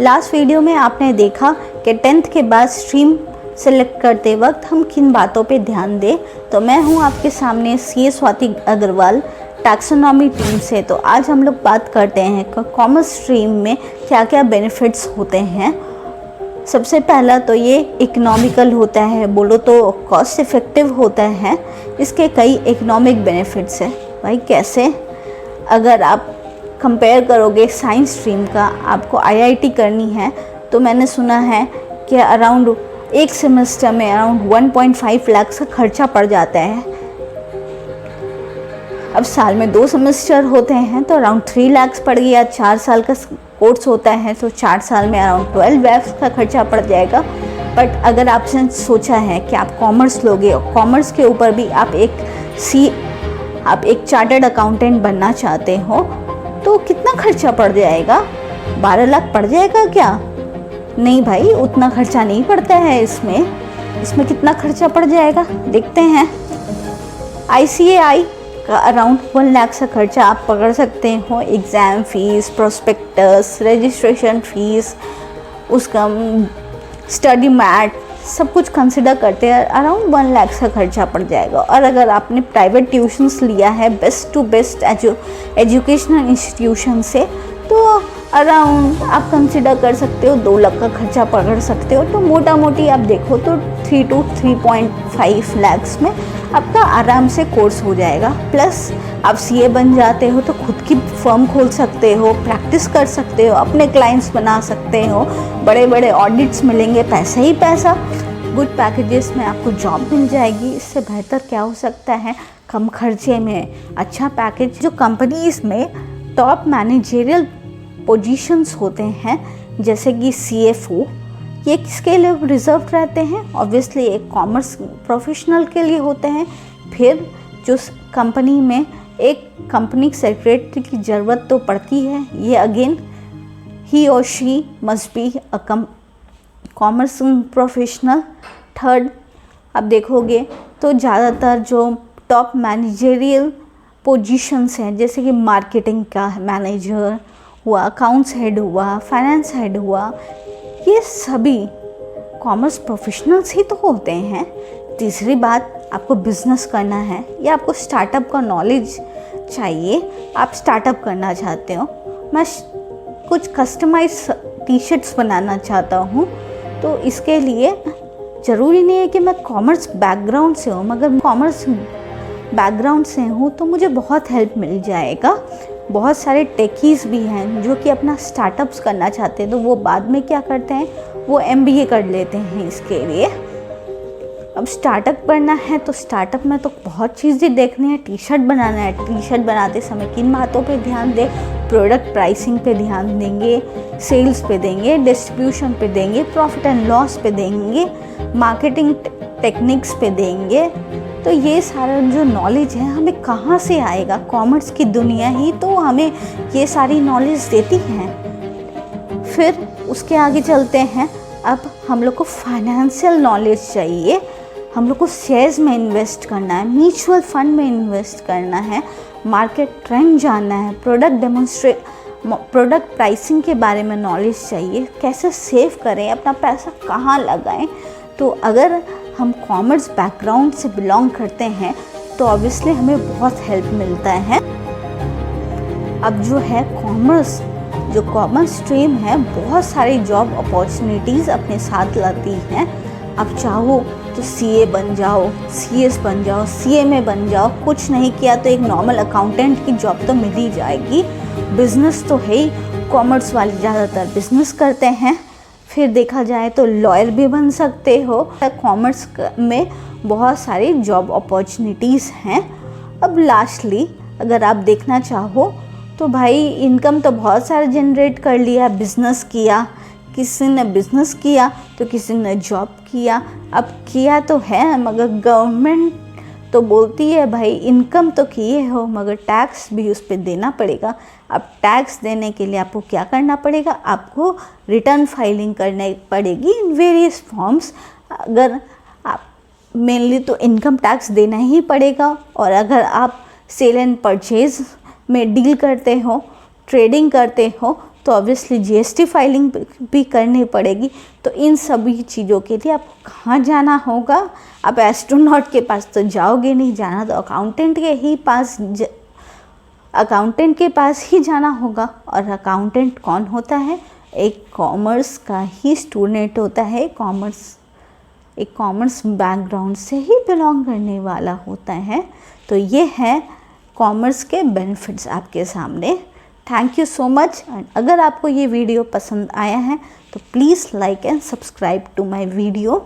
Last video में आपने देखा कि 10th के बाद स्ट्रीम सेलेक्ट करते वक्त हम किन बातों पे ध्यान दें। तो मैं हूं आपके सामने CA Swati Agarwal taxonomy team से। तो आज हम लोग बात करते हैं कि कॉमर्स स्ट्रीम में क्या क्या बेनिफिट्स होते हैं। सबसे पहला तो ये इकोनॉमिकल होता है, बोलो तो कॉस्ट इफ़ेक्टिव होता है। इसके कई इकोनॉमिक बेनिफिट्स हैं। भाई कैसे? अगर आप कंपेयर करोगे साइंस स्ट्रीम का, आपको आईआईटी करनी है तो मैंने सुना है कि अराउंड एक सेमेस्टर में अराउंड 1.5 लाख का खर्चा पड़ जाता है। अब साल में 2 सेमेस्टर होते हैं तो अराउंड 3 लाख पड़ गया। 4 साल का कोर्स होता है तो 4 साल में अराउंड 12 लाख का खर्चा पड़ जाएगा। बट अगर आपने सोचा है कि आप कॉमर्स लोगे और कॉमर्स के ऊपर भी आप एक चार्टर्ड अकाउंटेंट बनना चाहते हो तो कितना खर्चा पड़ जाएगा? 12 लाख पड़ जाएगा क्या? नहीं भाई, उतना खर्चा नहीं पड़ता है इसमें कितना खर्चा पड़ जाएगा देखते हैं। ICAI का अराउंड 1 लाख का खर्चा आप पकड़ सकते हो। Exam fees, prospectus, registration fees, उसका स्टडी मैट, सब कुछ कंसिडर करते हैं अराउंड 1 लाख का खर्चा पड़ जाएगा। और अगर आपने प्राइवेट ट्यूशन्स लिया है best to best educational institution से तो अराउंड आप कंसिडर कर सकते हो 2 लाख का खर्चा पकड़ सकते हो। तो मोटा मोटी आप देखो तो 3 to 3.5 लाख में आपका आराम से कोर्स हो जाएगा। प्लस आप सीए बन जाते हो तो खुद की फर्म खोल सकते हो, प्रैक्टिस कर सकते हो, अपने क्लाइंट्स बना सकते हो, बड़े बड़े ऑडिट्स मिलेंगे, पैसा ही पैसा। गुड पैकेजेस में आपको जॉब मिल जाएगी। इससे बेहतर क्या हो सकता है? कम खर्चे में अच्छा पैकेज। जो कंपनीज में टॉप मैनेजरियल पोजीशंस होते हैं जैसे कि CFO, ये किसके लिए रिजर्व रहते हैं? ऑब्वियसली एक कॉमर्स प्रोफेशनल के लिए होते हैं। फिर जो कंपनी में एक कंपनी सेक्रेटरी की ज़रूरत तो पड़ती है, ये अगेन ही और she must be a commerce professional. Third आप देखोगे तो ज़्यादातर जो टॉप मैनेजरियल पोजीशंस हैं जैसे कि मार्केटिंग का मैनेजर हुआ, अकाउंट्स हेड हुआ, फाइनेंस हेड हुआ, ये सभी कॉमर्स प्रोफेशनल्स ही तो होते हैं। तीसरी बात, आपको बिजनेस करना है या आपको स्टार्टअप का नॉलेज चाहिए, आप स्टार्टअप करना चाहते हो। मैं कुछ कस्टमाइज टी-शर्ट्स बनाना चाहता हूँ तो इसके लिए ज़रूरी नहीं है कि मैं कॉमर्स बैकग्राउंड से हूँ, मगर कॉमर्स बैकग्राउंड से हूँ तो मुझे बहुत हेल्प मिल जाएगा। बहुत सारे टेकीज़ भी हैं जो कि अपना स्टार्टअप्स करना चाहते हैं तो वो बाद में क्या करते हैं, वो MBA कर लेते हैं इसके लिए। अब स्टार्टअप करना है तो स्टार्टअप में तो बहुत चीज़ें देखनी है। टी-शर्ट बनाना है, टी-शर्ट बनाते समय किन बातों पे ध्यान दें? प्रोडक्ट प्राइसिंग पे ध्यान देंगे, सेल्स पे देंगे, डिस्ट्रीब्यूशन पे देंगे, प्रॉफिट एंड लॉस पे देंगे, मार्केटिंग टेक्निक्स पे देंगे। तो ये सारा जो नॉलेज है हमें कहाँ से आएगा? कॉमर्स की दुनिया ही तो हमें ये सारी नॉलेज देती है। फिर उसके आगे चलते हैं। अब हम लोग को फाइनेंशियल नॉलेज चाहिए। हम लोग को शेयर्स में इन्वेस्ट करना है, म्यूचुअल फंड में इन्वेस्ट करना है, मार्केट ट्रेंड जानना है, प्रोडक्ट प्राइसिंग के बारे में नॉलेज चाहिए, कैसे सेव करें, अपना पैसा कहाँ लगाएं। तो अगर हम कॉमर्स बैकग्राउंड से बिलोंग करते हैं तो ऑब्वियसली हमें बहुत हेल्प मिलता है। अब जो है कॉमर्स स्ट्रीम है बहुत सारी जॉब अपॉर्चुनिटीज़ अपने साथ लाती हैं। आप चाहो तो CA बन जाओ, CS बन जाओ, CMA बन जाओ, कुछ नहीं किया तो एक नॉर्मल अकाउंटेंट की जॉब तो मिल ही जाएगी। बिज़नेस तो है ही, कॉमर्स वाले ज़्यादातर बिज़नेस करते हैं। फिर देखा जाए तो लॉयर भी बन सकते हो। कॉमर्स में बहुत सारी जॉब अपॉर्चुनिटीज़ हैं। अब लास्टली अगर आप देखना चाहो तो भाई इनकम तो बहुत सारा जनरेट कर लिया, बिज़नेस किया, किसी ने बिज़नेस किया तो किसी ने जॉब किया। अब किया तो है मगर गवर्नमेंट तो बोलती है भाई इनकम तो किए हो मगर टैक्स भी उस पर देना पड़ेगा। अब टैक्स देने के लिए आपको क्या करना पड़ेगा? आपको रिटर्न फाइलिंग करनी पड़ेगी इन वेरियस फॉर्म्स। अगर आप मेनली तो इनकम टैक्स देना ही पड़ेगा। और अगर आप सेल एंड परचेज़ में डील करते हो, ट्रेडिंग करते हो तो ऑब्वियसली जीएसटी फाइलिंग भी करनी पड़ेगी। तो इन सभी चीज़ों के लिए आपको कहाँ जाना होगा? आप एस्ट्रोनॉट के पास तो जाओगे नहीं, जाना तो अकाउंटेंट के पास ही जाना होगा। और अकाउंटेंट कौन होता है? एक कॉमर्स का ही स्टूडेंट होता है, एक कॉमर्स बैकग्राउंड से ही बिलोंग करने वाला होता है। तो ये है कॉमर्स के बेनिफिट्स आपके सामने। Thank you so much. And अगर आपको ये वीडियो पसंद आया है तो please like and subscribe to my video.